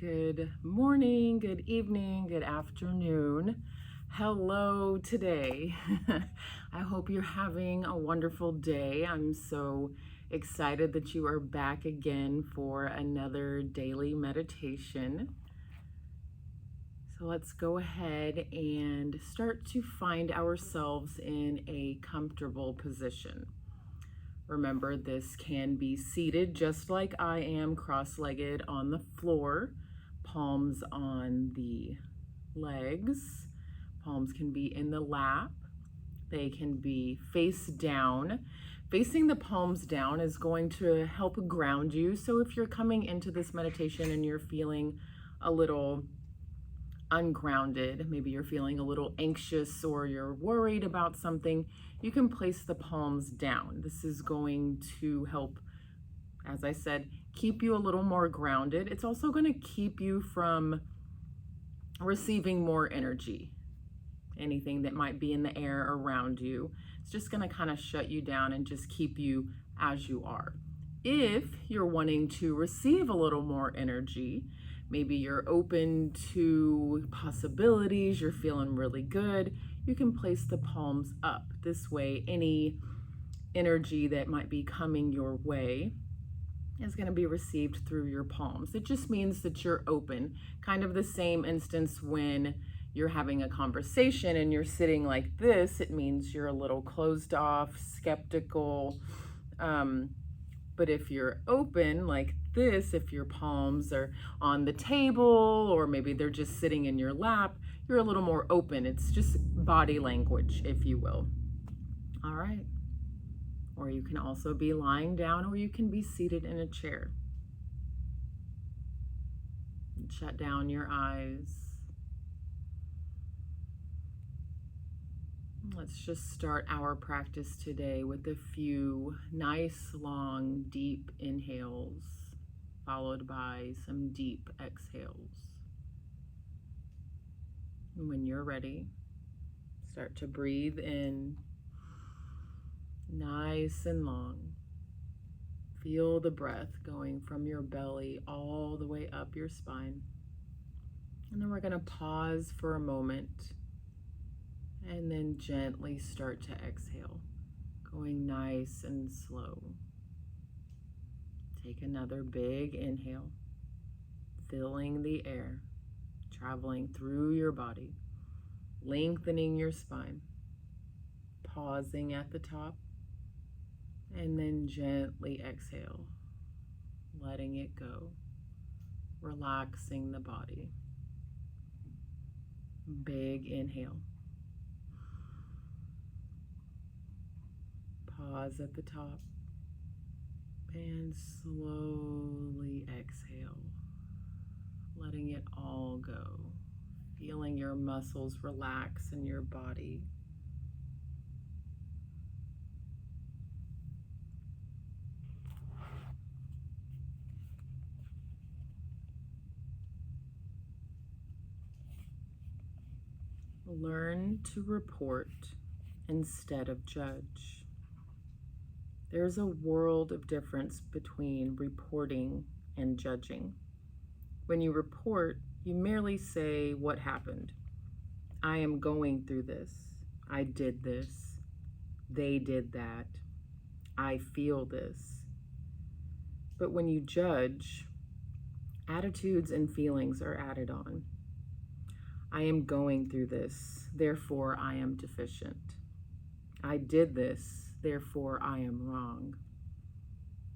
Good morning, good evening, good afternoon. Hello today. I hope you're having a wonderful day. I'm so excited that you are back again for another daily meditation. So let's go ahead and start to find ourselves in a comfortable position. Remember, this can be seated just like I am, cross-legged on the floor, palms on the legs. Palms can be in the lap. They can be face down. Facing the palms down is going to help ground you. So if you're coming into this meditation and you're feeling a little ungrounded, maybe you're feeling a little anxious or you're worried about something, you can place the palms down. This is going to help, as I said, keep you a little more grounded. It's also going to keep you from receiving more energy. Anything that might be in the air around you, it's just going to kind of shut you down and just keep you as you are. If you're wanting to receive a little more energy, maybe you're open to possibilities, you're feeling really good, you can place the palms up. This way, any energy that might be coming your way is going to be received through your palms. It just means that you're open. Kind of the same instance when you're having a conversation and you're sitting like this, it means you're a little closed off, skeptical. But if you're open like this, if your palms are on the table or maybe they're just sitting in your lap, you're a little more open. It's just body language, if you will. All right. Or you can also be lying down, or you can be seated in a chair. Shut down your eyes. Let's just start our practice today with a few nice, long, deep inhales, followed by some deep exhales. And when you're ready, start to breathe in, nice and long. Feel the breath going from your belly all the way up your spine. And then we're going to pause for a moment and then gently start to exhale, going nice and slow. Take another big inhale, filling the air, traveling through your body, lengthening your spine, pausing at the top, and then gently exhale, letting it go, relaxing the body. Big inhale. Pause at the top and slowly exhale, letting it all go, feeling your muscles relax in your body. Learn to report instead of judge. There's a world of difference between reporting and judging. When you report, you merely say what happened. I am going through this. I did this. They did that. I feel this. But when you judge, attitudes and feelings are added on. I am going through this, therefore I am deficient. I did this, therefore I am wrong.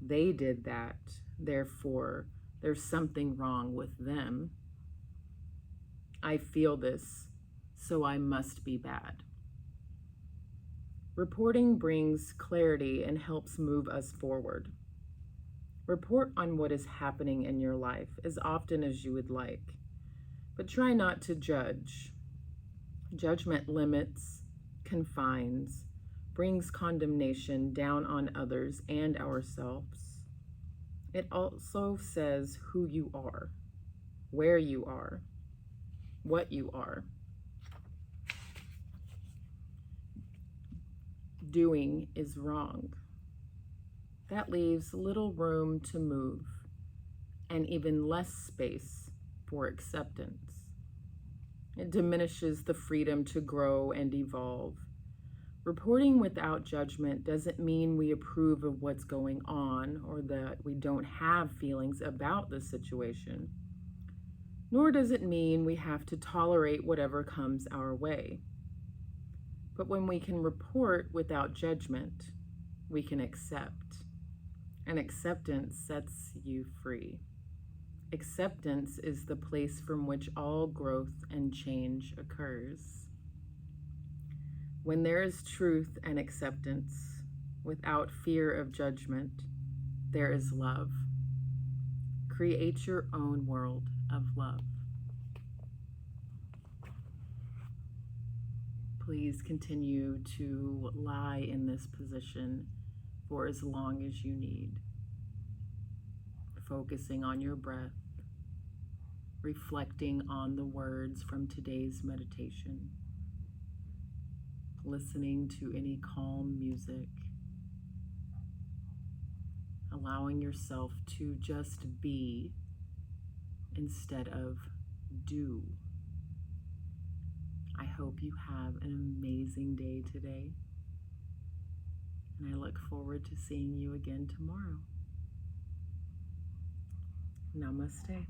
They did that, therefore there's something wrong with them. I feel this, so I must be bad. Reporting brings clarity and helps move us forward. Report on what is happening in your life as often as you would like, but try not to judge. Judgment limits, confines, brings condemnation down on others and ourselves. It also says who you are, where you are, what you are. Doing is wrong. That leaves little room to move and even less space for acceptance. It diminishes the freedom to grow and evolve. Reporting without judgment doesn't mean we approve of what's going on or that we don't have feelings about the situation. Nor does it mean we have to tolerate whatever comes our way. But when we can report without judgment, we can accept. And acceptance sets you free. Acceptance is the place from which all growth and change occurs. When there is truth and acceptance, without fear of judgment, there is love. Create your own world of love. Please continue to lie in this position for as long as you need, focusing on your breath, reflecting on the words from today's meditation, listening to any calm music, allowing yourself to just be instead of do. I hope you have an amazing day today, and I look forward to seeing you again tomorrow. Namaste.